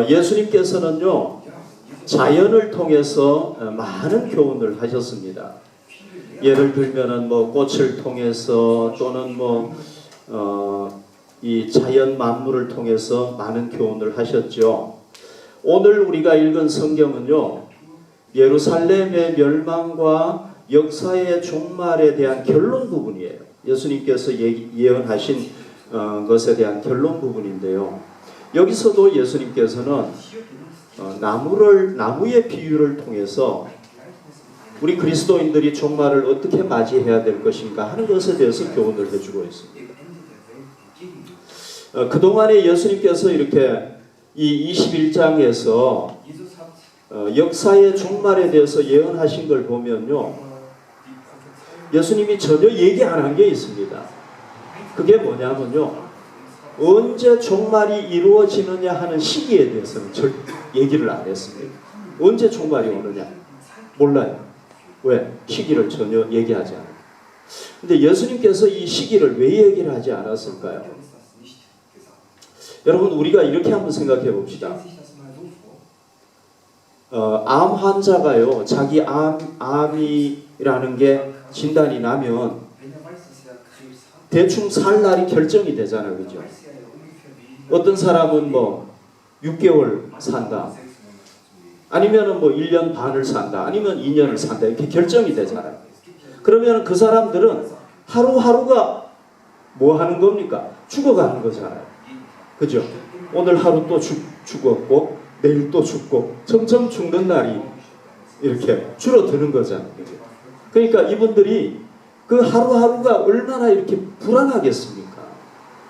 예수님께서는요, 자연을 통해서 많은 교훈을 하셨습니다. 예를 들면은 뭐 꽃을 통해서 또는 이 자연 만물을 통해서 많은 교훈을 하셨죠. 오늘 우리가 읽은 성경은요, 예루살렘의 멸망과 역사의 종말에 대한 결론 부분이에요. 예수님께서 예언하신 것에 대한 결론 부분인데요. 여기서도 예수님께서는 나무의 비유를 통해서 우리 그리스도인들이 종말을 어떻게 맞이해야 될 것인가 하는 것에 대해서 교훈을 해주고 있습니다. 그동안에 예수님께서 이렇게 이 21장에서 역사의 종말에 대해서 예언하신 걸 보면요, 예수님이 전혀 얘기 안 한 게 있습니다. 그게 뭐냐면요, 언제 종말이 이루어지느냐 하는 시기에 대해서는 얘기를 안 했습니다. 언제 종말이 오느냐 몰라요. 왜? 시기를 전혀 얘기하지 않아요. 근데 예수님께서 이 시기를 왜 얘기를 하지 않았을까요? 여러분, 우리가 이렇게 한번 생각해 봅시다. 암 환자가요, 자기 암이라는 게 진단이 나면 대충 살 날이 결정이 되잖아요. 그죠? 어떤 사람은 6개월 산다. 아니면은 1년 반을 산다. 아니면 2년을 산다. 이렇게 결정이 되잖아요. 그러면 그 사람들은 하루하루가 뭐 하는 겁니까? 죽어가는 거잖아요. 그죠? 오늘 하루 또 죽었고, 내일 또 죽고, 점점 죽는 날이 이렇게 줄어드는 거잖아요. 그러니까 이분들이 그 하루하루가 얼마나 이렇게 불안하겠습니까?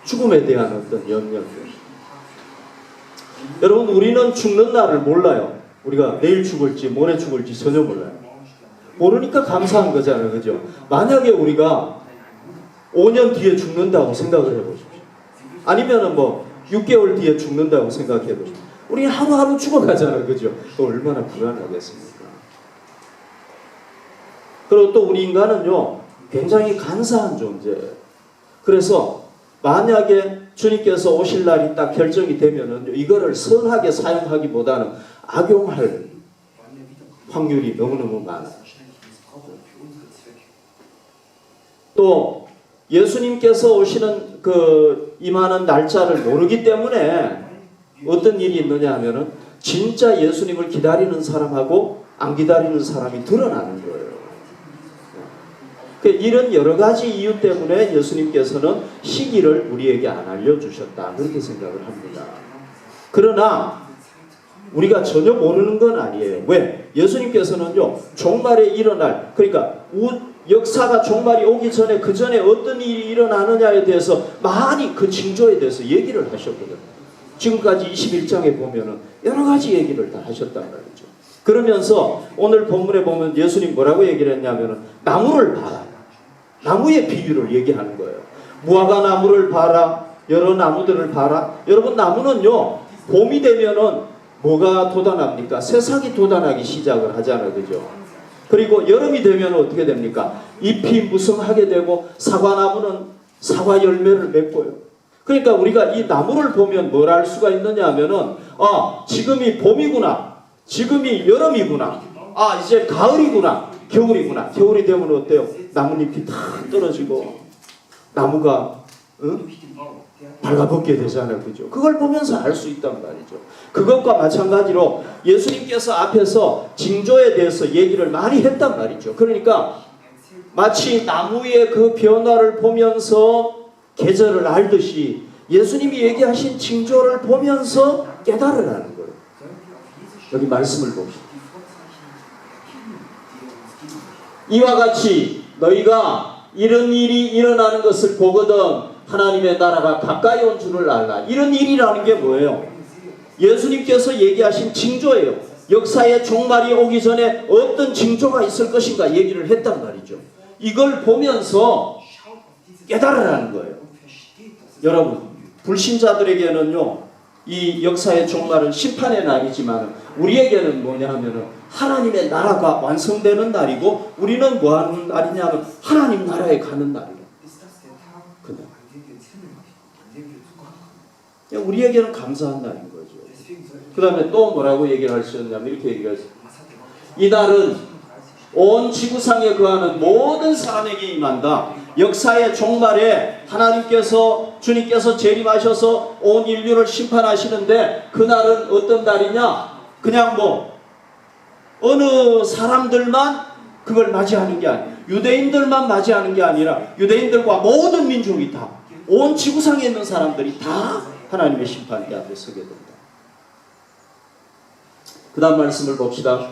죽음에 대한 어떤 염려들. 여러분, 우리는 죽는 날을 몰라요. 우리가 내일 죽을지 모레 죽을지 전혀 몰라요. 모르니까 감사한 거잖아요. 그죠? 만약에 우리가 5년 뒤에 죽는다고 생각을 해보십시오. 아니면은 6개월 뒤에 죽는다고 생각해 보십시오. 우리는 하루하루 죽어가잖아요. 그죠? 또 얼마나 불안하겠습니까? 그리고 또 우리 인간은요, 굉장히 간사한 존재예요. 그래서 만약에 주님께서 오실 날이 딱 결정이 되면은 이거를 선하게 사용하기보다는 악용할 확률이 너무너무 많아요. 또 예수님께서 오시는 임하는 날짜를 모르기 때문에 어떤 일이 있느냐 하면은 진짜 예수님을 기다리는 사람하고 안 기다리는 사람이 드러나는 거예요. 이런 여러 가지 이유 때문에 예수님께서는 시기를 우리에게 안 알려주셨다. 그렇게 생각을 합니다. 그러나 우리가 전혀 모르는 건 아니에요. 왜? 예수님께서는요, 종말에 일어날, 그러니까 역사가 종말이 오기 전에 그 전에 어떤 일이 일어나느냐에 대해서 많이 그 징조에 대해서 얘기를 하셨거든요. 지금까지 21장에 보면은 여러 가지 얘기를 다 하셨단 말이죠. 그러면서 오늘 본문에 보면 예수님 뭐라고 얘기를 했냐면은 나무를 봐라. 나무의 비유를 얘기하는 거예요. 무화과 나무를 봐라. 여러 나무들을 봐라. 여러분, 나무는요, 봄이 되면은 뭐가 돋아납니까? 새싹이 돋아나기 시작을 하잖아요. 그죠? 그리고 여름이 되면 어떻게 됩니까? 잎이 무성하게 되고 사과나무는 사과 열매를 맺고요. 그러니까 우리가 이 나무를 보면 뭘 알 수가 있느냐 하면은 지금이 봄이구나. 지금이 여름이구나. 이제 가을이구나. 겨울이구나. 겨울이 되면 어때요? 나뭇잎이 다 떨어지고 나무가 발라벗게 되잖아요. 그죠? 그걸 보면서 알 수 있단 말이죠. 그것과 마찬가지로 예수님께서 앞에서 징조에 대해서 얘기를 많이 했단 말이죠. 그러니까 마치 나무의 그 변화를 보면서 계절을 알듯이 예수님이 얘기하신 징조를 보면서 깨달으라는 거예요. 여기 말씀을 봅시다. 이와 같이 너희가 이런 일이 일어나는 것을 보거든 하나님의 나라가 가까이 온 줄을 알라. 이런 일이라는 게 뭐예요? 예수님께서 얘기하신 징조예요. 역사의 종말이 오기 전에 어떤 징조가 있을 것인가 얘기를 했단 말이죠. 이걸 보면서 깨달으라는 거예요. 여러분, 불신자들에게는요, 이 역사의 종말은 심판의 날이지만 우리에게는 뭐냐 하면은 하나님의 나라가 완성되는 날이고, 우리는 뭐 하는 날이냐면 하나님 나라에 가는 날이에요. 우리에게는 감사한 날인 거죠. 그 다음에 또 뭐라고 얘기를 하셨냐면 이렇게 얘기했어요. 이날은 온 지구상에 거하는 모든 사람에게 임한다. 역사의 종말에 하나님께서 주님께서 재림하셔서 온 인류를 심판하시는데 그날은 어떤 날이냐? 그냥 뭐 어느 사람들만 그걸 맞이하는 게 아니라 유대인들만 맞이하는 게 아니라 유대인들과 모든 민족이 다 온 지구상에 있는 사람들이 다 하나님의 심판대 앞에 서게 된다. 그 다음 말씀을 봅시다.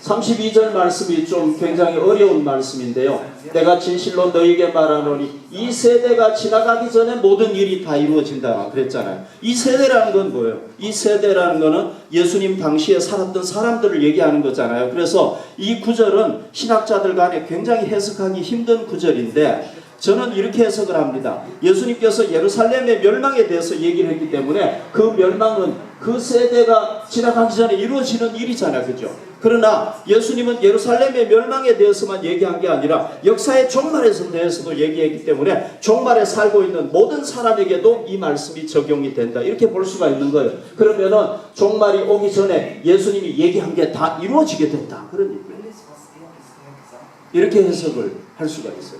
32절 말씀이 좀 굉장히 어려운 말씀인데요. 내가 진실로 너희에게 말하노니 이 세대가 지나가기 전에 모든 일이 다 이루어진다 그랬잖아요. 이 세대라는 건 뭐예요? 이 세대라는 거는 예수님 당시에 살았던 사람들을 얘기하는 거잖아요. 그래서 이 구절은 신학자들 간에 굉장히 해석하기 힘든 구절인데 저는 이렇게 해석을 합니다. 예수님께서 예루살렘의 멸망에 대해서 얘기를 했기 때문에 그 멸망은 그 세대가 지나가기 전에 이루어지는 일이잖아요. 그죠? 그러나 예수님은 예루살렘의 멸망에 대해서만 얘기한 게 아니라 역사의 종말에 대해서도 얘기했기 때문에 종말에 살고 있는 모든 사람에게도 이 말씀이 적용이 된다. 이렇게 볼 수가 있는 거예요. 그러면은 종말이 오기 전에 예수님이 얘기한 게 다 이루어지게 된다. 그런 얘기예요. 이렇게 해석을 할 수가 있어요.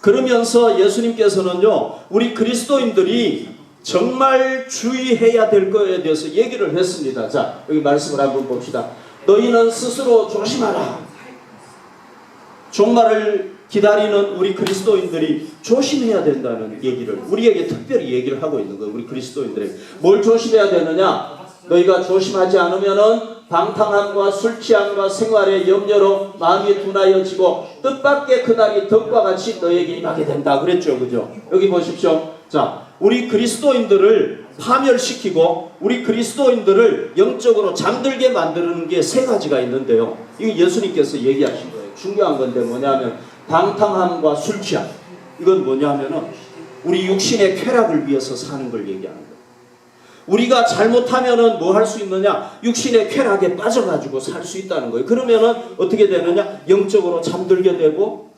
그러면서 예수님께서는요, 우리 그리스도인들이 정말 주의해야 될 거에 대해서 얘기를 했습니다. 자, 여기 말씀을 한번 봅시다. 너희는 스스로 조심하라. 종말을 기다리는 우리 그리스도인들이 조심해야 된다는 얘기를 우리에게 특별히 얘기를 하고 있는 거예요. 우리 그리스도인들에게. 뭘 조심해야 되느냐? 너희가 조심하지 않으면은 방탕함과 술 취함과 생활의 염려로 마음이 둔하여지고 뜻밖의 그날이 덕과 같이 너에게 임하게 된다 그랬죠. 그죠? 여기 보십시오. 자, 우리 그리스도인들을 파멸시키고 우리 그리스도인들을 영적으로 잠들게 만드는 게 세 가지가 있는데요. 이거 예수님께서 얘기하신 거예요. 중요한 건데 뭐냐면 방탕함과 술 취함. 이건 뭐냐면은 우리 육신의 쾌락을 위해서 사는 걸 얘기하는 거예요. 우리가 잘못하면은 뭐 할 수 있느냐? 육신의 쾌락에 빠져가지고 살 수 있다는 거예요. 그러면은 어떻게 되느냐? 영적으로 잠들게 되고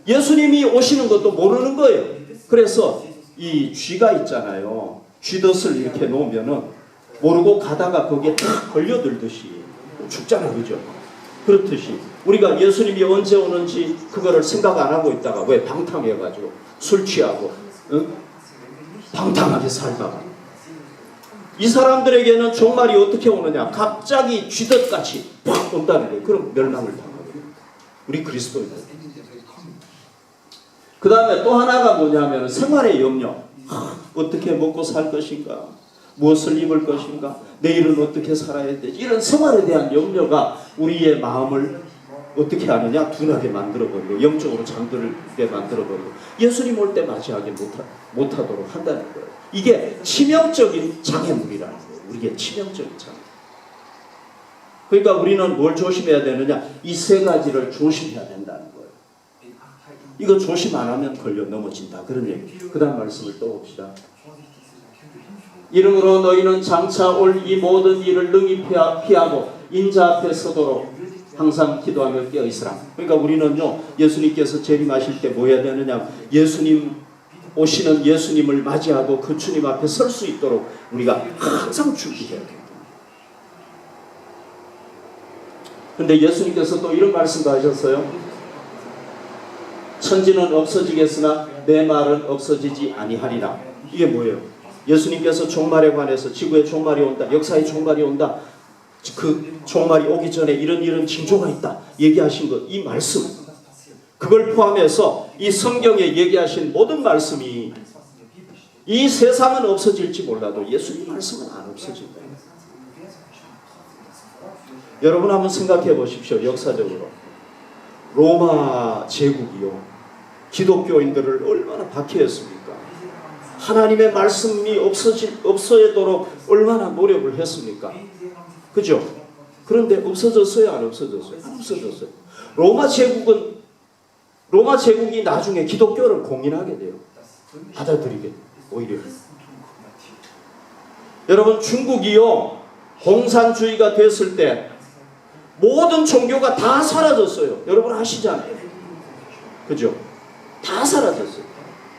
예수님이 오시는 것도 모르는 거예요. 그래서 이 쥐가 있잖아요. 쥐덫을 이렇게 놓으면은 모르고 가다가 거기에 탁 걸려들듯이 죽잖아요. 그죠? 그렇듯이 우리가 예수님이 언제 오는지 그거를 생각 안 하고 있다가 왜 방탕해가지고 술 취하고 방탕하게 살다가 이 사람들에게는 종말이 어떻게 오느냐? 갑자기 쥐덫같이 팍 온다는 거예요. 그럼 멸망을 당하게 됩니다. 우리 그리스도인들. 그 다음에 또 하나가 뭐냐면 생활의 염려. 어떻게 먹고 살 것인가? 무엇을 입을 것인가? 내일은 어떻게 살아야 되지? 이런 생활에 대한 염려가 우리의 마음을 어떻게 하느냐? 둔하게 만들어버리고 영적으로 잠들게 만들어버리고 예수님 올 때 맞이하지 못하도록 한다는 거예요. 이게 치명적인 장애물이라는 거예요. 우리의 치명적인 장애. 그러니까 우리는 뭘 조심해야 되느냐? 이 세 가지를 조심해야 된다는 거예요. 이거 조심 안 하면 걸려 넘어진다. 그런 얘기. 그 다음 말씀을 또 봅시다. 이러므로 너희는 장차 올 이 모든 일을 능히 피하고 인자 앞에 서도록 항상 기도하며 깨어 있으라. 그러니까 우리는요, 예수님께서 재림하실 때 뭐 해야 되느냐? 예수님 오시는 예수님을 맞이하고 그 주님 앞에 설 수 있도록 우리가 항상 준비해야 됩니다. 근데 예수님께서 또 이런 말씀도 하셨어요. 천지는 없어지겠으나 내 말은 없어지지 아니하리라. 이게 뭐예요? 예수님께서 종말에 관해서 지구의 종말이 온다, 역사의 종말이 온다, 그 종말이 오기 전에 이런 징조가 있다 얘기하신 것, 이 말씀, 그걸 포함해서 이 성경에 얘기하신 모든 말씀이 이 세상은 없어질지 몰라도 예수님 말씀은 안 없어진다. 여러분 한번 생각해 보십시오. 역사적으로 로마 제국이요, 기독교인들을 얼마나 박해했습니까? 하나님의 말씀이 없어지도록 얼마나 노력을 했습니까? 그죠? 그런데 없어졌어요? 안 없어졌어요? 안 없어졌어요. 로마 제국이 나중에 기독교를 공인하게 돼요. 받아들이게 돼요. 오히려. 여러분, 중국이요, 공산주의가 됐을 때 모든 종교가 다 사라졌어요. 여러분 아시잖아요. 그죠? 다 사라졌어요.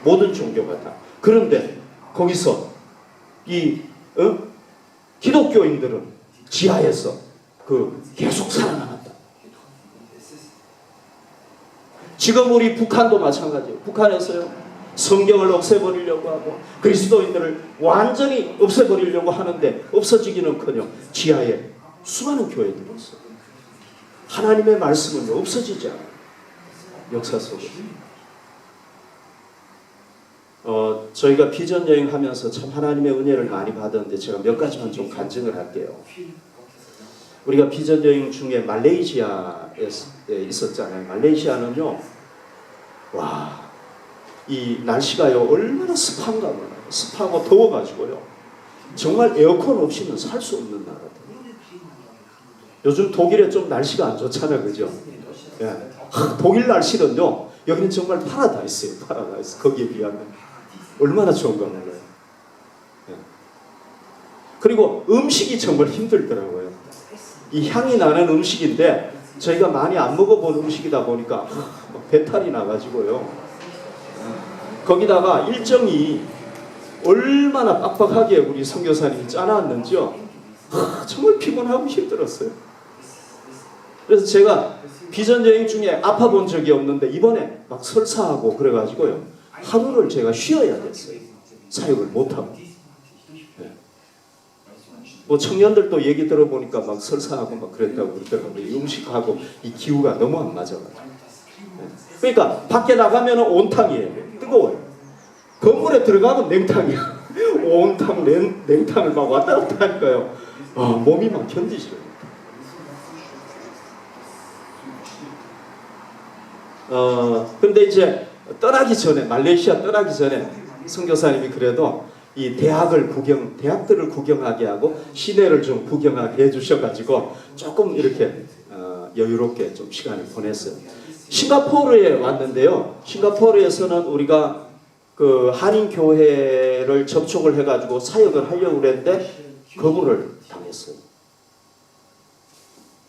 모든 종교가 다. 그런데 거기서 이 기독교인들은 지하에서 계속 살아나간다. 지금 우리 북한도 마찬가지예요. 북한에서요, 성경을 없애버리려고 하고 그리스도인들을 완전히 없애버리려고 하는데 없어지기는커녕 지하에 수많은 교회들이 있어요. 하나님의 말씀은 없어지지 않아요. 역사 속에. 저희가 비전 여행하면서 참 하나님의 은혜를 많이 받았는데 제가 몇 가지만 좀 간증을 할게요. 우리가 비전 여행 중에 말레이시아에 있었잖아요. 말레이시아는요, 와, 이 날씨가요 얼마나 습한가 몰라요. 습하고 더워가지고요 정말 에어컨 없이는 살 수 없는 나라다. 요즘 독일에 좀 날씨가 안 좋잖아요, 그죠? 예. 독일 날씨는요 여기는 정말 파라다이스예요. 파라다이스. 거기에 비하면 얼마나 좋은가 몰라요. 예. 그리고 음식이 정말 힘들더라고요. 이 향이 나는 음식인데 저희가 많이 안 먹어본 음식이다 보니까 배탈이 나가지고요. 거기다가 일정이 얼마나 빡빡하게 우리 선교사님이 짜놨는지요. 정말 피곤하고 힘들었어요. 그래서 제가 비전 여행 중에 아파본 적이 없는데 이번에 막 설사하고 그래가지고요. 하루를 제가 쉬어야 됐어요. 사역을 못하고. 네. 뭐 청년들도 얘기 들어보니까 막 설사하고 막 그랬다고 그러더라고요. 음식하고 이 기후가 너무 안 맞아가지고. 네. 그러니까 밖에 나가면 온탕이에요. 뜨거워요. 건물에 들어가면 냉탕이야. 온탕, 냉탕을 막 왔다 갔다 하니까요. 몸이 막 견디지를 못해요. 근데 이제 떠나기 전에, 말레이시아 떠나기 전에 선교사님이 그래도 이 대학들을 구경하게 하고 시내를 좀 구경하게 해주셔가지고 조금 이렇게 여유롭게 좀 시간을 보냈어요. 싱가포르에 왔는데요. 싱가포르에서는 우리가 그 한인교회를 접촉을 해가지고 사역을 하려고 그랬는데 거부를 당했어요.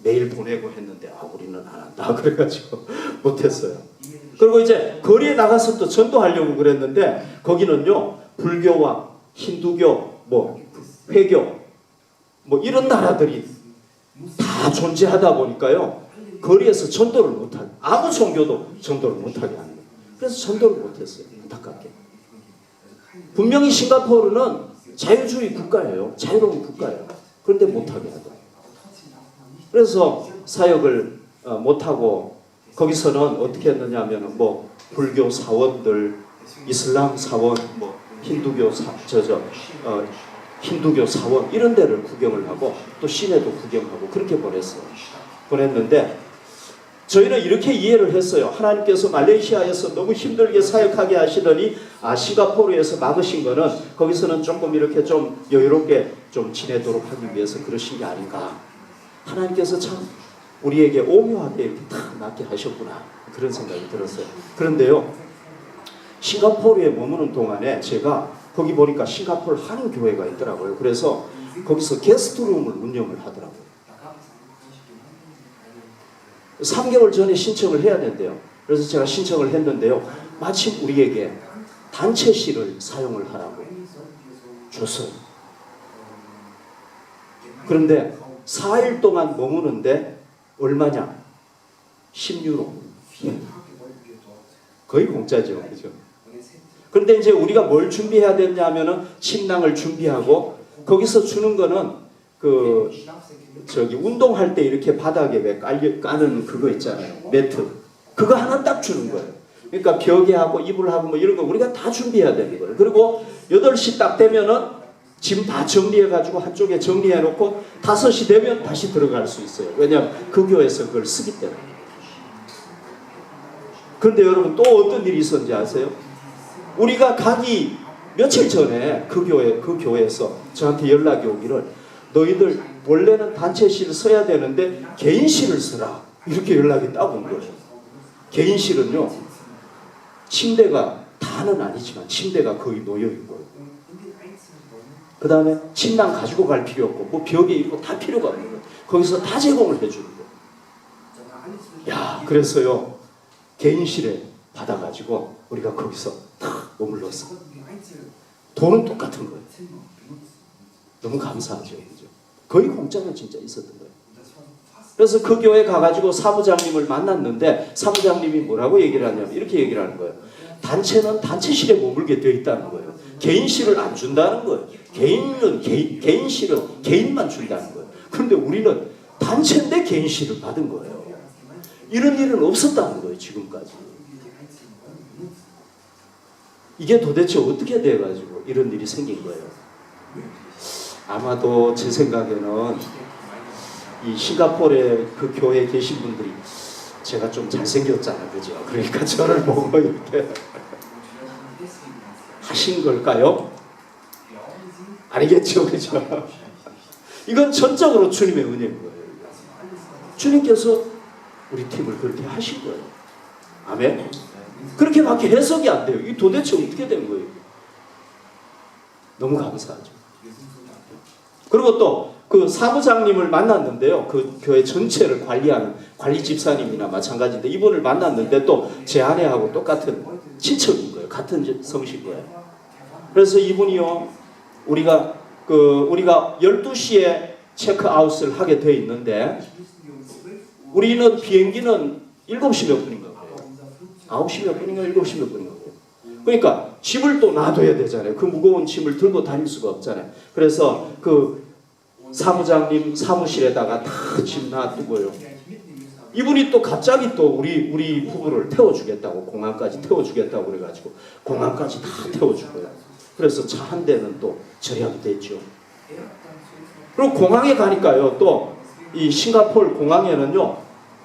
메일 보내고 했는데 우리는 안 한다 그래가지고 못했어요. 그리고 이제 거리에 나가서 또 전도하려고 그랬는데 거기는요 불교와 힌두교, 뭐 회교, 뭐 이런 나라들이 다 존재하다 보니까요 거리에서 전도를 못하게, 아무 종교도 전도를 못하게 하는 거예요. 그래서 전도를 못했어요. 안타깝게. 분명히 싱가포르는 자유주의 국가예요. 자유로운 국가예요. 그런데 못하게 하더라고요. 그래서 사역을 못하고 거기서는 어떻게 했느냐 하면 뭐 불교 사원들, 이슬람 사원, 뭐 힌두교 힌두교 사원 이런 데를 구경을 하고 또 시내도 구경하고 그렇게 보냈는데 저희는 이렇게 이해를 했어요. 하나님께서 말레이시아에서 너무 힘들게 사역하게 하시더니 싱가포르에서 막으신 거는 거기서는 조금 이렇게 좀 여유롭게 좀 지내도록 하기 위해서 그러신 게 아닌가. 하나님께서 참 우리에게 오묘하게 이렇게 딱 낫게 하셨구나. 그런 생각이 들었어요. 그런데요, 싱가포르에 머무는 동안에 제가 거기 보니까 싱가포르 한인교회가 있더라고요. 그래서 거기서 게스트룸을 운영을 하더라고요. 3개월 전에 신청을 해야 된대요. 그래서 제가 신청을 했는데요. 마침 우리에게 단체실을 사용을 하라고 줬어요. 그런데 4일 동안 머무는데 얼마냐? 10유로. 거의 공짜죠. 그죠? 그런데 이제 우리가 뭘 준비해야 되냐 하면은 침낭을 준비하고 거기서 주는 거는 운동할 때 이렇게 바닥에 왜 까는 그거 있잖아요. 매트. 그거 하나 딱 주는 거예요. 그러니까 벽에하고 이불하고 뭐 이런 거 우리가 다 준비해야 되는 거예요. 그리고 8시 딱 되면은 짐 다 정리해가지고 한쪽에 정리해놓고 5시 되면 다시 들어갈 수 있어요. 왜냐하면 그 교회에서 그걸 쓰기 때문에. 그런데 여러분 또 어떤 일이 있었는지 아세요? 우리가 가기 며칠 전에 그 교회에서 저한테 연락이 오기를 너희들 원래는 단체실을 써야 되는데 개인실을 쓰라. 이렇게 연락이 딱 온 거예요. 개인실은요. 침대가 다는 아니지만 침대가 거의 놓여있고요. 그 다음에 침낭 가지고 갈 필요 없고 뭐 벽에 이런 거 다 필요가 없는 거예요. 거기서 다 제공을 해주는 거예요. 야, 그래서요. 개인실에 받아가지고 우리가 거기서 탁 머물렀어. 돈은 똑같은 거예요. 너무 감사하죠. 그죠? 거의 공짜로 진짜 있었던 거예요. 그래서 그 교회 가가지고 사무장님을 만났는데 사무장님이 뭐라고 얘기를 하냐면 이렇게 얘기를 하는 거예요. 단체는 단체실에 머물게 되어 있다는 거예요. 개인실을 안 준다는 거예요. 개인실은 개인만 준다는 거예요. 그런데 우리는 단체인데 개인실을 받은 거예요. 이런 일은 없었다는 거예요. 지금까지. 이게 도대체 어떻게 돼가지고 이런 일이 생긴 거예요. 아마도 제 생각에는 이 싱가포르의 그 교회에 계신 분들이 제가 좀 잘생겼잖아요. 그죠? 그러니까 저를 보고 이렇게 하신 걸까요? 아니겠죠. 그죠? 이건 전적으로 주님의 은혜인 거예요. 주님께서 우리 팀을 그렇게 하신 거예요. 아멘? 그렇게밖에 해석이 안 돼요. 이게 도대체 어떻게 된 거예요? 너무 감사하죠. 그리고 또 그 사무장님을 만났는데요. 그 교회 전체를 관리하는 관리 집사님이나 마찬가지인데 이분을 만났는데 또 제 아내하고 똑같은 친척인 거예요. 같은 성신 거예요. 그래서 이분이요. 우리가 12시에 체크아웃을 하게 돼 있는데 우리는 비행기는 7시 몇 분인가 그래요. 9시 몇 분인가 7시 몇 분인가 그래요. 그러니까 짐을 또 놔둬야 되잖아요. 그 무거운 짐을 들고 다닐 수가 없잖아요. 그래서 그 사무장님 사무실에다가 다 짐 놔두고요. 이분이 또 갑자기 또 우리 부부를 태워주겠다고 공항까지 태워주겠다고 그래가지고 공항까지 다 태워주고요. 그래서 차 한 대는 또 절약이 됐죠. 그리고 공항에 가니까요. 또 이 싱가포르 공항에는요.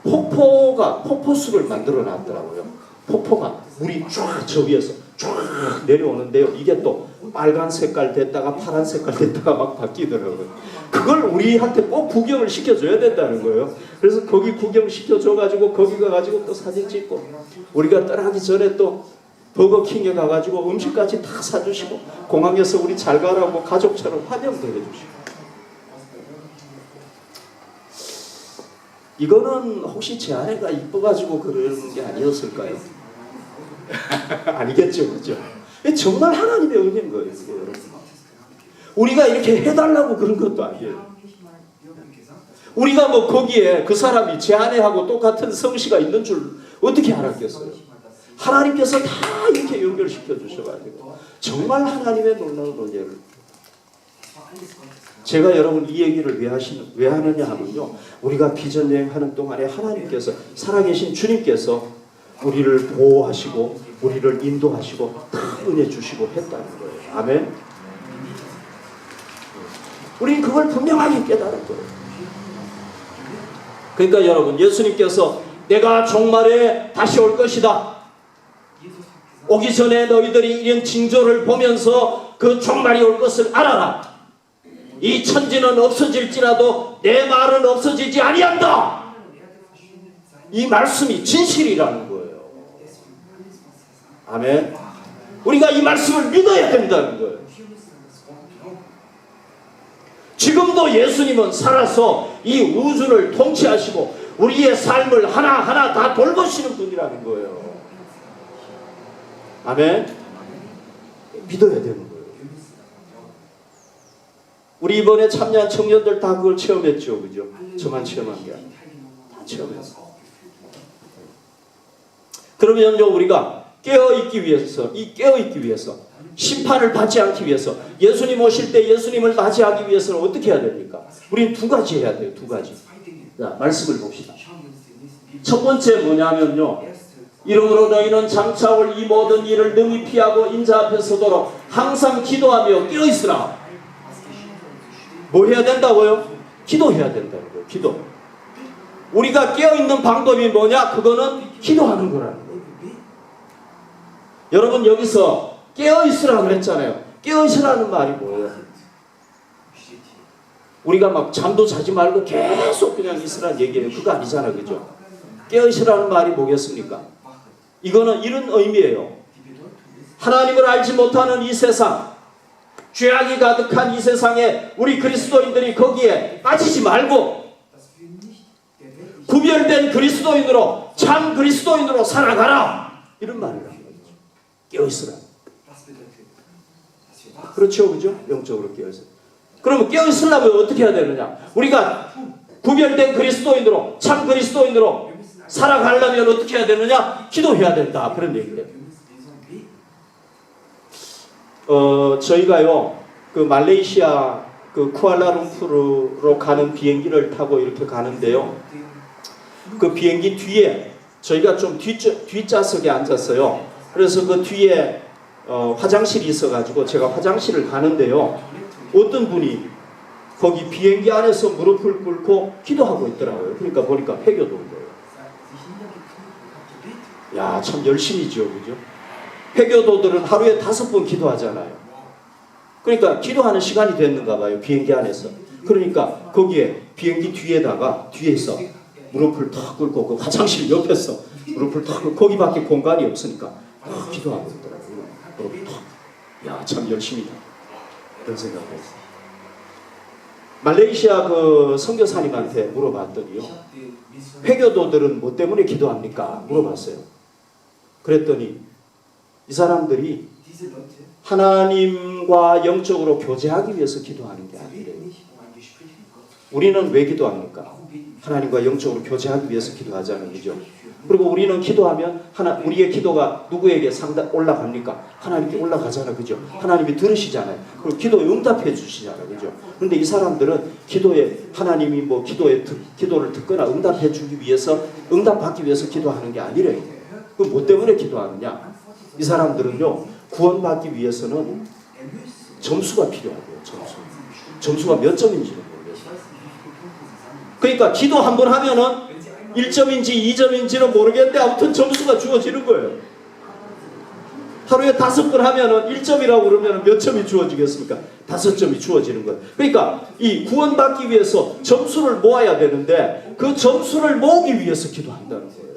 폭포수를 만들어 놨더라고요. 폭포가 물이 쫙 저 위에서 쫙 내려오는데요. 이게 또 빨간 색깔 됐다가 파란 색깔 됐다가 막 바뀌더라고요. 그걸 우리한테 꼭 구경을 시켜줘야 된다는 거예요. 그래서 거기 구경시켜줘가지고 거기 가가지고 또 사진 찍고 우리가 떠나기 전에 또 버거킹에 가가지고 음식까지 다 사주시고 공항에서 우리 잘 가라고 가족처럼 환영도 해주시고 이거는 혹시 제 아내가 이뻐가지고 그러는 게 아니었을까요? 아니겠죠, 그죠? 정말 하나님의 은혜인 거예요, 여러분. 우리가 이렇게 해달라고 그런 것도 아니에요. 우리가 뭐 거기에 그 사람이 제 아내하고 똑같은 성씨가 있는 줄 어떻게 알았겠어요? 하나님께서 다 이렇게 연결시켜 주셔가지고 정말 하나님의 놀라운 은혜를. 제가 여러분 이 얘기를 왜 하느냐 하면요. 우리가 비전 여행하는 동안에 하나님께서 살아계신 주님께서 우리를 보호하시고 우리를 인도하시고 다 은혜 주시고 했다는 거예요. 아멘. 우리는 그걸 분명하게 깨달을 거예요. 그러니까 여러분 예수님께서 내가 종말에 다시 올 것이다. 오기 전에 너희들이 이런 징조를 보면서 그 종말이 올 것을 알아라. 이 천지는 없어질지라도 내 말은 없어지지 아니한다. 이 말씀이 진실이라는 거예요. 아멘. 우리가 이 말씀을 믿어야 된다는 거예요. 지금도 예수님은 살아서 이 우주를 통치하시고 우리의 삶을 하나하나 다 돌보시는 분이라는 거예요. 아멘. 믿어야 되는 거예요. 우리 이번에 참여한 청년들 다 그걸 체험했죠. 그죠? 저만 체험한 게 아니라 다 체험했어요. 그러면요 우리가 깨어있기 위해서 심판을 받지 않기 위해서 예수님 오실 때 예수님을 맞이하기 위해서는 어떻게 해야 됩니까? 우리는 두 가지 해야 돼요. 두 가지. 자, 말씀을 봅시다. 첫 번째 뭐냐면요. 이러므로 너희는 장차 올 이 모든 일을 능히 피하고 인자 앞에 서도록 항상 기도하며 깨어있으라. 뭐 해야 된다고요? 기도해야 된다는 거예요. 기도. 우리가 깨어있는 방법이 뭐냐? 그거는 기도하는 거라는 거예요. 여러분 여기서 깨어있으라 그랬잖아요. 깨어있으라는 말이 뭐예요? 우리가 막 잠도 자지 말고 계속 그냥 있으라는 얘기예요. 그거 아니잖아요. 그죠? 깨어있으라는 말이 뭐겠습니까? 이거는 이런 의미예요. 하나님을 알지 못하는 이 세상, 죄악이 가득한 이 세상에 우리 그리스도인들이 거기에 빠지지 말고 구별된 그리스도인으로 참 그리스도인으로 살아가라. 이런 말이라는 거죠. 깨어있으라. 그렇죠, 그죠? 영적으로 깨어있어요. 그러면 깨어있으려면 어떻게 해야 되느냐? 우리가 구별된 그리스도인으로, 참 그리스도인으로 살아가려면 어떻게 해야 되느냐? 기도해야 된다. 그런 얘기예요. 저희가요, 그 말레이시아 그 쿠알라룸푸르로 가는 비행기를 타고 이렇게 가는데요. 그 비행기 뒤에 저희가 좀 뒷좌석에 앉았어요. 그래서 그 뒤에 화장실이 있어가지고 제가 화장실을 가는데요. 어떤 분이 거기 비행기 안에서 무릎을 꿇고 기도하고 있더라고요. 그러니까 보니까 회교도인 거예요. 야, 참 열심이죠, 그죠? 회교도들은 하루에 5번 기도하잖아요. 그러니까 기도하는 시간이 됐는가 봐요, 비행기 안에서. 그러니까 거기에 비행기 뒤에서 무릎을 탁 꿇고 그 화장실 옆에서 무릎을 탁 꿇고 거기밖에 공간이 없으니까 기도하고 있더라고요. 무릎을 탁. 야, 참 열심이다. 그런 생각을 했어요. 말레이시아 그 선교사님한테 물어봤더니요. 회교도들은 뭐 때문에 기도합니까? 물어봤어요. 그랬더니 이 사람들이 하나님과 영적으로 교제하기 위해서 기도하는 게 아니래요. 우리는 왜 기도합니까? 하나님과 영적으로 교제하기 위해서 기도하자는 거죠. 그리고 우리는 기도하면 우리의 기도가 누구에게 올라갑니까? 하나님께 올라가잖아요. 그죠? 하나님이 들으시잖아요. 그리고 기도에 응답해 주시잖아요. 그죠? 그런데 이 사람들은 하나님이 뭐 기도를 듣거나 응답해 주기 위해서, 응답받기 위해서 기도하는 게 아니래요. 그럼 뭐 때문에 기도하느냐? 이 사람들은요, 구원받기 위해서는 점수가 필요하고요. 점수가 몇 점인지는 모르겠어요. 그러니까 기도 한 번 하면은 1점인지 2점인지는 모르겠는데 아무튼 점수가 주어지는 거예요. 하루에 5번 하면은 1점이라고 그러면 몇 점이 주어지겠습니까? 5점이 주어지는 거예요. 그러니까 이 구원받기 위해서 점수를 모아야 되는데 그 점수를 모으기 위해서 기도한다는 거예요.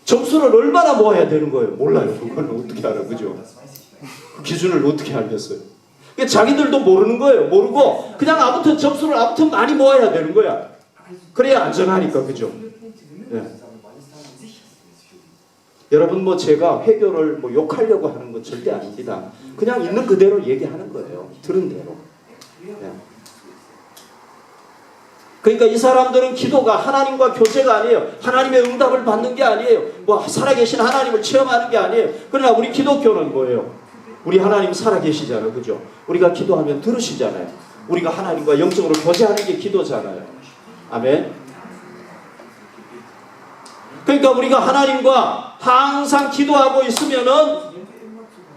점수를 얼마나 모아야 되는 거예요? 몰라요. 그건 어떻게 알아, 그죠? 그 기준을 어떻게 알겠어요? 자기들도 모르는 거예요. 모르고 그냥 아무튼 점수를 아무튼 많이 모아야 되는 거야. 그래야 안전하니까, 그죠? 네. 여러분, 뭐 제가 회교를 뭐 욕하려고 하는 건 절대 아닙니다. 그냥 있는 그대로 얘기하는 거예요. 들은 대로. 네. 그러니까 이 사람들은 기도가 하나님과 교제가 아니에요. 하나님의 응답을 받는 게 아니에요. 뭐 살아계신 하나님을 체험하는 게 아니에요. 그러나 우리 기독교는 뭐예요? 우리 하나님 살아계시잖아요. 그죠? 우리가 기도하면 들으시잖아요. 우리가 하나님과 영적으로 교제하는 게 기도잖아요. 아멘. 그러니까 우리가 하나님과 항상 기도하고 있으면은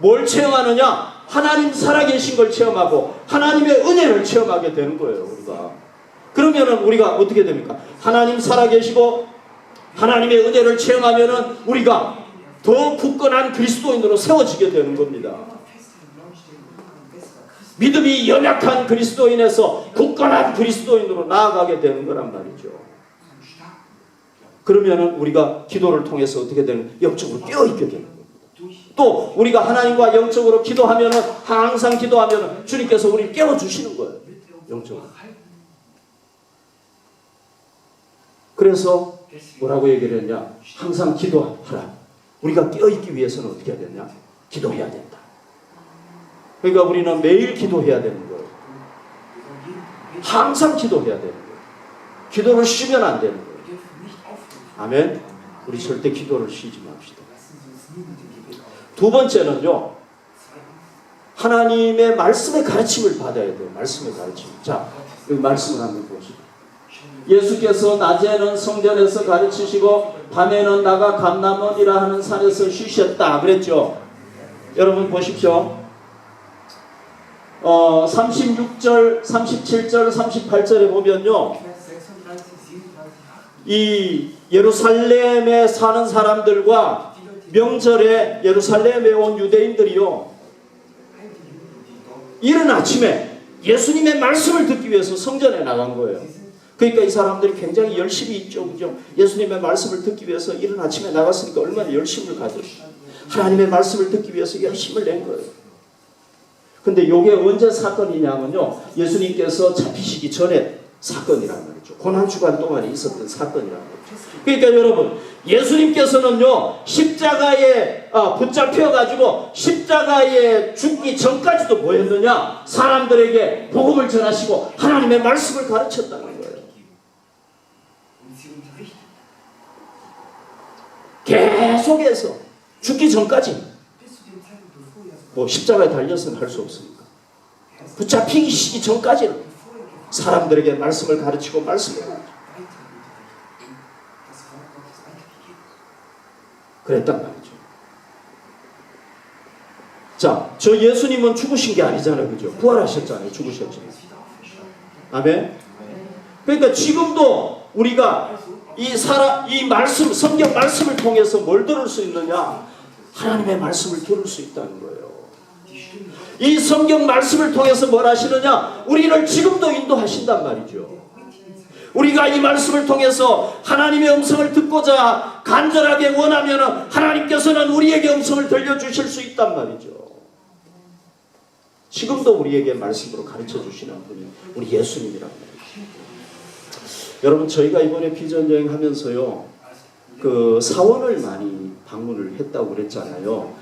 뭘 체험하느냐? 하나님 살아계신 걸 체험하고 하나님의 은혜를 체험하게 되는 거예요. 우리가. 그러면은 우리가 어떻게 됩니까? 하나님 살아계시고 하나님의 은혜를 체험하면은 우리가 더 굳건한 그리스도인으로 세워지게 되는 겁니다. 믿음이 연약한 그리스도인에서 굳건한 그리스도인으로 나아가게 되는 거란 말이죠. 그러면은 우리가 기도를 통해서 어떻게 되는, 영적으로 깨어있게 되는 겁니다. 또 우리가 하나님과 영적으로 기도하면은, 항상 기도하면은 주님께서 우리를 깨워주시는 거예요. 영적으로. 그래서 뭐라고 얘기를 했냐? 항상 기도하라. 우리가 깨어있기 위해서는 어떻게 해야 되냐? 기도해야 된다. 그러니까 우리는 매일 기도해야 되는 거예요. 항상 기도해야 되는 거예요. 기도를 쉬면 안 되는 거예요. 아멘. 우리 절대 기도를 쉬지 맙시다. 두 번째는요, 하나님의 말씀의 가르침을 받아야 돼요. 말씀의 가르침. 자, 이 말씀을 한번 보시죠. 예수께서 낮에는 성전에서 가르치시고 밤에는 나가 감람원이라 하는 산에서 쉬셨다 그랬죠. 여러분 보십시오. 36절, 37절, 38절에 보면요, 이 예루살렘에 사는 사람들과 명절에 예루살렘에 온 유대인들이요, 이른 아침에 예수님의 말씀을 듣기 위해서 성전에 나간 거예요. 그러니까 이 사람들이 굉장히 열심히 있죠. 그죠? 예수님의 말씀을 듣기 위해서 이른 아침에 나갔으니까 얼마나 열심을 가졌어요. 하나님의 말씀을 듣기 위해서 열심을 낸 거예요. 근데 이게 언제 사건이냐면요, 예수님께서 잡히시기 전에 사건이란 말이죠. 고난주간 동안에 있었던 사건이란 말이죠. 그러니까 여러분, 예수님께서는요 십자가에 붙잡혀 가지고 십자가에 죽기 전까지도 뭐 했느냐? 사람들에게 복음을 전하시고 하나님의 말씀을 가르쳤다는 거예요. 계속해서 죽기 전까지 뭐 십자가에 달려서는 할 수 없으니까 붙잡히기 전까지는 사람들에게 말씀을 가르치고 말씀을 가르치고 그랬단 말이죠. 자, 저 예수님은 죽으신 게 아니잖아요. 그죠? 부활하셨잖아요. 죽으셨잖아요. 아멘? 그러니까 지금도 우리가 이 말씀, 성경 말씀을 통해서 뭘 들을 수 있느냐? 하나님의 말씀을 들을 수 있다는 거예요. 이 성경 말씀을 통해서 뭘 하시느냐? 우리를 지금도 인도하신단 말이죠. 우리가 이 말씀을 통해서 하나님의 음성을 듣고자 간절하게 원하면 하나님께서는 우리에게 음성을 들려주실 수 있단 말이죠. 지금도 우리에게 말씀으로 가르쳐 주시는 분이 우리 예수님이란 말이죠. 여러분 저희가 이번에 비전 여행 하면서요 그 사원을 많이 방문을 했다고 그랬잖아요.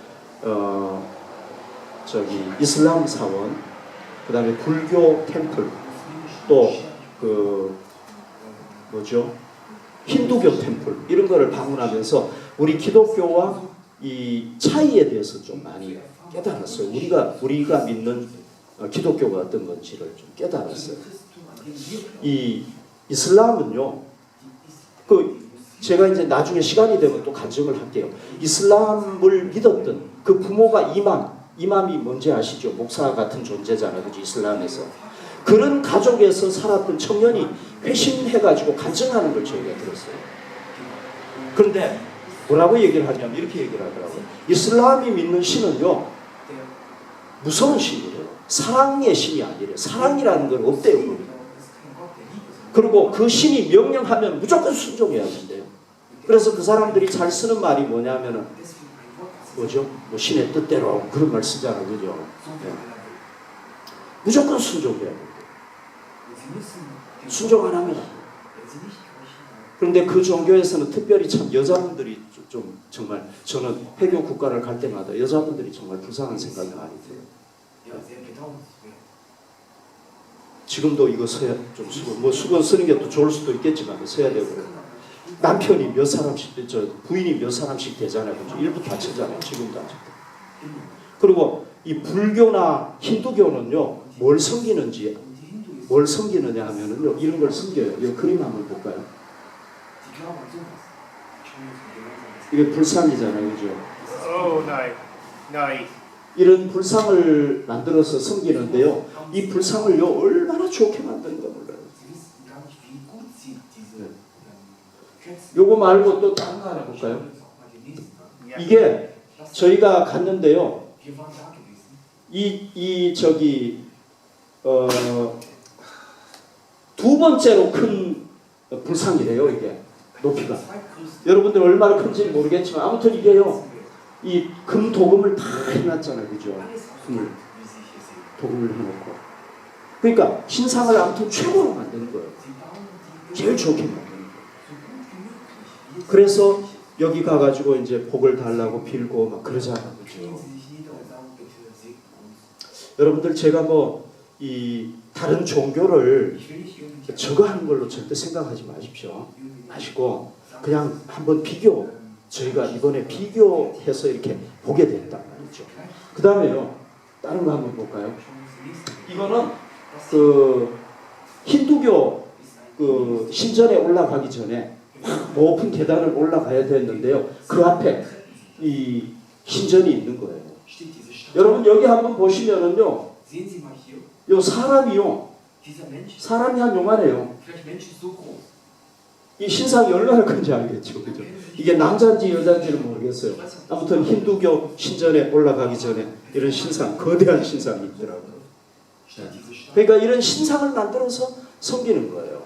저기 이슬람 사원, 그 다음에 불교 템플, 또 그 뭐죠? 힌두교 템플 이런 거를 방문하면서 우리 기독교와 이 차이에 대해서 좀 많이 깨달았어요. 우리가 믿는 기독교가 어떤 건지를 좀 깨달았어요. 이 이슬람은요, 제가 이제 나중에 시간이 되면 또 간증을 할게요. 이슬람을 믿었던 그 부모가 이맘이 뭔지 아시죠? 목사 같은 존재잖아요. 그죠? 이슬람에서. 그런 가족에서 살았던 청년이 회심해가지고 간증하는 걸 저희가 들었어요. 그런데 뭐라고 얘기를 하냐면 이렇게 얘기를 하더라고요. 이슬람이 믿는 신은요, 무서운 신이래요. 사랑의 신이 아니래요. 사랑이라는 건 없대요. 그리고 그 신이 명령하면 무조건 순종해야 된대요. 그래서 그 사람들이 잘 쓰는 말이 뭐냐면은 뭐죠? 뭐 신의 뜻대로 그런 말 쓰잖아요. 그죠? 네. 무조건 순종해야 돼요. 순종 안 하면 안 돼요. 그런데 그 종교에서는 특별히 참 여자분들이 좀 정말 저는 해교 국가를 갈 때마다 여자분들이 정말 불쌍한 생각이 많이 들어요. 지금도 이거 써야 좀 수건 쓰는 게 또 좋을 수도 있겠지만 써야 되고 남편이 몇 사람씩 부인이 몇 사람씩 되잖아요. 그렇죠? 일부 다치잖아요. 지금도 아직도. 그리고 이 불교나 힌두교는요 뭘 섬기느냐 하면은요 이런 걸 섬겨요. 이 그림 한번 볼까요? 이게 불상이잖아요. 그죠? 이런 불상을 만들어서 섬기는데요. 이 불상을요 얼마나 좋게 만드는가 몰라요. 네. 요거 말고 또 다른 거 하나 볼까요? 이게 저희가 갔는데요. 두 번째로 큰 불상이래요. 이게 높이가. 여러분들 얼마나 큰지 모르겠지만 아무튼 이게요. 이 금 도금을 다 해놨잖아요. 그죠? 도금을 해놓고. 그러니까 신상을 아무튼 최고로 만드는 거예요. 제일 좋게 만드는 거예요. 그래서 여기 가가지고 이제 복을 달라고 빌고 막 그러잖아요. 그죠? 여러분들 제가 이 다른 종교를 저거 하는 걸로 절대 생각하지 마시고 그냥 한번 저희가 이번에 비교해서 이렇게 보게 됐단 말이죠. 그 다음에요 다른 거 한번 볼까요? 이거는 힌두교 신전에 올라가기 전에 높은 계단을 올라가야 되는데요. 그 앞에 이 신전이 있는 거예요. 여러분 여기 한번 보시면은요, 요 사람이 한 요만해요. 이 신상이 얼마나 큰지 알겠죠, 그죠? 이게 남자인지 여자인지는 모르겠어요. 아무튼 힌두교 신전에 올라가기 전에 이런 거대한 신상이 있더라고요. 그러니까 이런 신상을 만들어서 섬기는 거예요.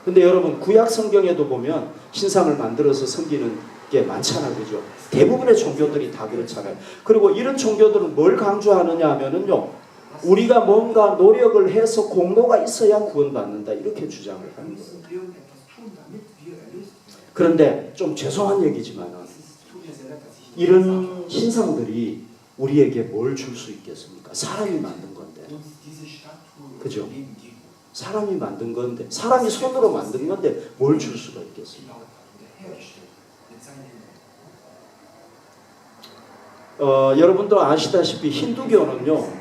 근데 여러분 구약 성경에도 보면 신상을 만들어서 섬기는 게 많잖아요, 그죠? 대부분의 종교들이 다 그렇잖아요. 그리고 이런 종교들은 뭘 강조하느냐 하면은요, 우리가 뭔가 노력을 해서 공로가 있어야 구원받는다 이렇게 주장을 하는 거예요. 그런데 좀 죄송한 얘기지만 이런 신상들이 우리에게 뭘 줄 수 있겠습니까? 사람이 만든 건데. 그죠? 사람이 만든 건데, 사람이 손으로 만든 건데 뭘 줄 수가 있겠습니까? 여러분도 아시다시피 힌두교는요,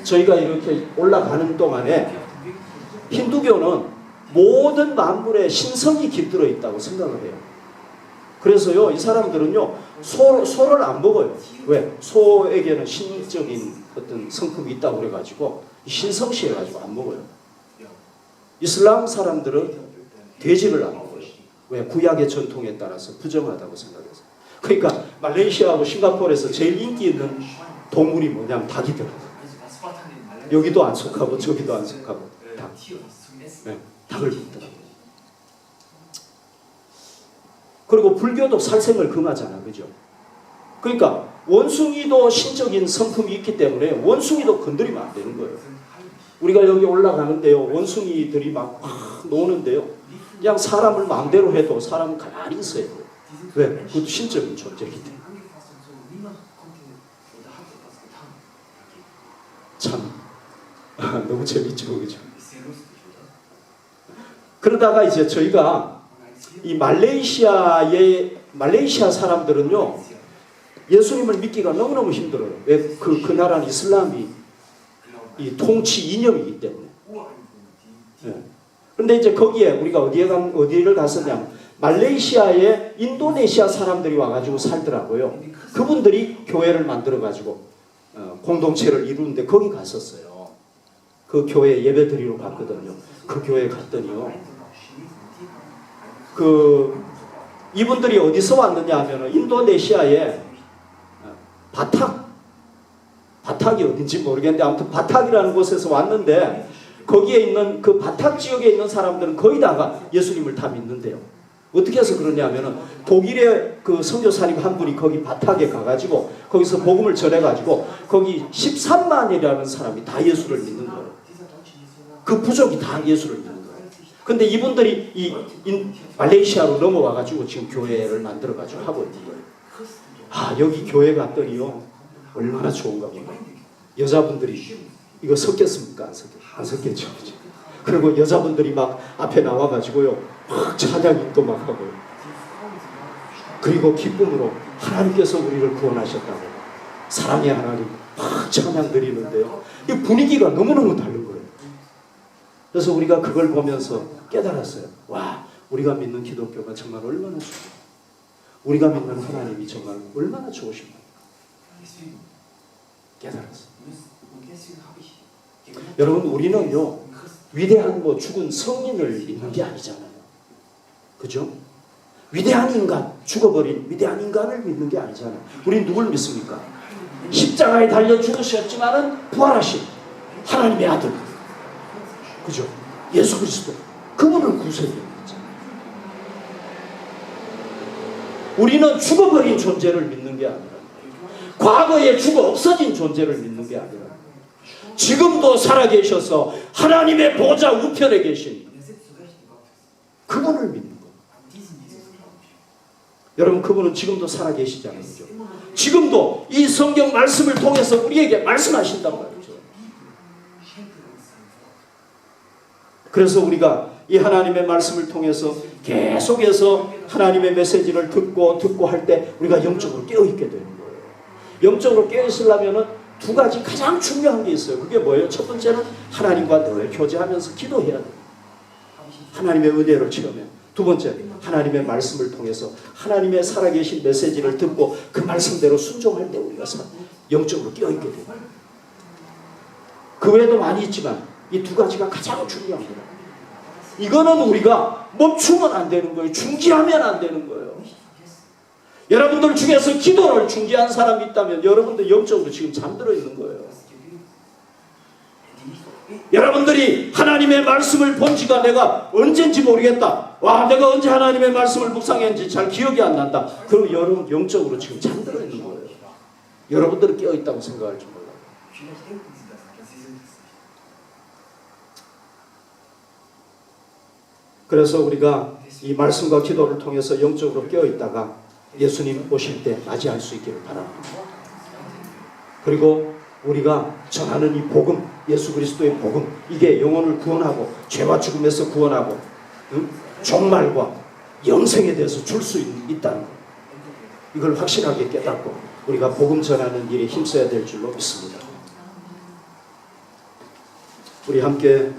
저희가 이렇게 올라가는 동안에 힌두교는 모든 만물에 신성이 깃들어 있다고 생각을 해요. 그래서요, 이 사람들은요, 소를 안 먹어요. 왜? 소에게는 신적인 어떤 성품이 있다고 그래가지고 신성시해가지고 안 먹어요. 이슬람 사람들은 돼지를 안 먹어요. 왜? 구약의 전통에 따라서 부정하다고 생각해서. 그러니까 말레이시아하고 싱가포르에서 제일 인기 있는 동물이 뭐냐면 닭이더라고요. 여기도 안 속하고 저기도 안 속하고 닭. 네, 닭을 먹더라고요. 그리고 불교도 살생을 금하잖아, 그죠? 그러니까 원숭이도 신적인 성품이 있기 때문에 원숭이도 건드리면 안 되는 거예요. 우리가 여기 올라가는데요, 원숭이들이 막 노는데요, 그냥 사람을 마음대로 해도 사람은 가만히 있어야 돼요. 왜? 그것도 신적인 존재이기 때문에. 참 너무 재밌죠, 그죠? 그러다가 이제 저희가 이 말레이시아 사람들은요, 예수님을 믿기가 너무너무 힘들어요. 왜? 그 나라는 이슬람이 이 통치 이념이기 때문에. 네. 그런데 이제 거기에 우리가 어디를 갔었냐면 말레이시아에 인도네시아 사람들이 와가지고 살더라고요. 그분들이 교회를 만들어가지고 공동체를 이루는데 거기 갔었어요. 그 교회 예배 드리러 갔거든요. 그 교회에 갔더니요, 이분들이 어디서 왔느냐 하면 인도네시아에 바탁이 어딘지 모르겠는데 아무튼 바탁이라는 곳에서 왔는데, 거기에 있는 그 바탁 지역에 있는 사람들은 거의 다가 예수님을 다 믿는데요. 어떻게 해서 그러냐면은 독일의 그 선교사님 한 분이 거기 바탁에 가가지고 거기서 복음을 전해가지고 거기 13만이라는 사람이 다 예수를 믿는 거예요. 그 부족이 다 예수를 믿는 거예요. 근데 이분들이 말레이시아로 넘어와가지고 지금 교회를 만들어가지고 하고 있는 거예요. 여기 교회 갔더니요, 얼마나 좋은가 보다. 여자분들이 이거 섞였습니까? 안 섞였죠. 그리고 여자분들이 막 앞에 나와가지고요, 막 찬양 인도 막 하고요. 그리고 기쁨으로 하나님께서 우리를 구원하셨다고, 사랑의 하나님 막 찬양 드리는데요, 이 분위기가 너무너무 다른 거예요. 그래서 우리가 그걸 보면서 깨달았어요. 와, 우리가 믿는 기독교가 정말 얼마나 좋아. 우리가 믿는 하나님이 정말 얼마나 좋으신가. 깨달았어요. 여러분, 우리는요, 위대한 죽은 성인을 믿는 게 아니잖아요. 그죠? 위대한 인간, 죽어버린 위대한 인간을 믿는 게 아니잖아요. 우린 누굴 믿습니까? 십자가에 달려 죽으셨지만은 부활하신 하나님의 아들, 그죠? 예수 그리스도, 그분을 구세주는 거죠. 우리는 죽어버린 존재를 믿는 게 아니라, 과거에 죽어 없어진 존재를 믿는 게 아니라, 지금도 살아계셔서 하나님의 보좌 우편에 계신 그분을 믿는 거예요. 여러분, 그분은 지금도 살아계시잖아요. 그죠? 지금도 이 성경 말씀을 통해서 우리에게 말씀하신단 말이죠. 그래서 우리가 이 하나님의 말씀을 통해서 계속해서 하나님의 메시지를 듣고 할 때 우리가 영적으로 깨어있게 되는 거예요. 영적으로 깨어있으려면 두 가지 가장 중요한 게 있어요. 그게 뭐예요? 첫 번째는 하나님과 늘 교제하면서 기도해야 돼요. 하나님의 은혜를 체험해요. 두 번째, 하나님의 말씀을 통해서 하나님의 살아계신 메시지를 듣고 그 말씀대로 순종할 때 우리가 영적으로 깨어있게 돼요. 그 외에도 많이 있지만 이 두 가지가 가장 중요합니다. 이거는 우리가 멈추면 안 되는 거예요. 중지하면 안 되는 거예요. 여러분들 중에서 기도를 중지한 사람이 있다면 여러분들 영적으로 지금 잠들어 있는 거예요. 여러분들이 하나님의 말씀을 본 지가 내가 언젠지 모르겠다. 내가 언제 하나님의 말씀을 묵상했는지 잘 기억이 안 난다. 그럼 여러분 영적으로 지금 잠들어 있는 거예요. 여러분들은 깨어있다고 생각할지 몰라요. 그래서 우리가 이 말씀과 기도를 통해서 영적으로 깨어 있다가 예수님 오실 때 맞이할 수 있기를 바랍니다. 그리고 우리가 전하는 이 복음, 예수 그리스도의 복음, 이게 영혼을 구원하고 죄와 죽음에서 구원하고 종말과 영생에 대해서 줄 수 있다는 것, 이걸 확실하게 깨닫고 우리가 복음 전하는 일에 힘써야 될 줄로 믿습니다. 우리 함께